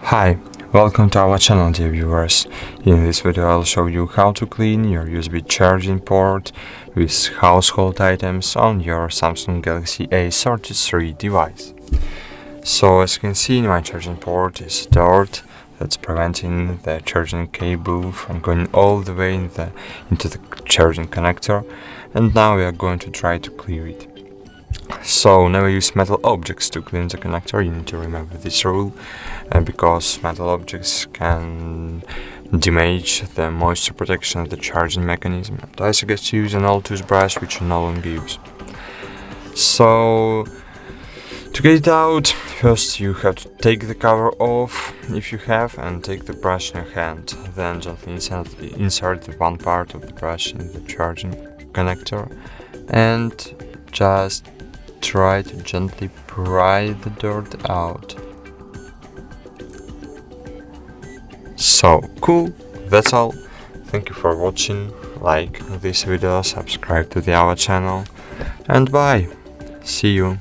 Hi, welcome to our channel, dear viewers. In this video I'll show you how to clean your USB charging port with household items on your Samsung Galaxy A33 device. So as you can see, my charging port is dirt that's preventing the charging cable from going all the way into the charging connector, and now we are going to try to clear it. So never use metal objects to clean the connector. You need to remember this rule, because metal objects can damage the moisture protection of the charging mechanism. And I suggest you use an old toothbrush which you no longer use. So to get it out, first you have to take the cover off if you have, and take the brush in your hand. Then gently insert the one part of the brush in the charging connector and just try to gently pry the dirt out. So cool, that's all. Thank you for watching. Like this video, subscribe to our channel, and bye. See you.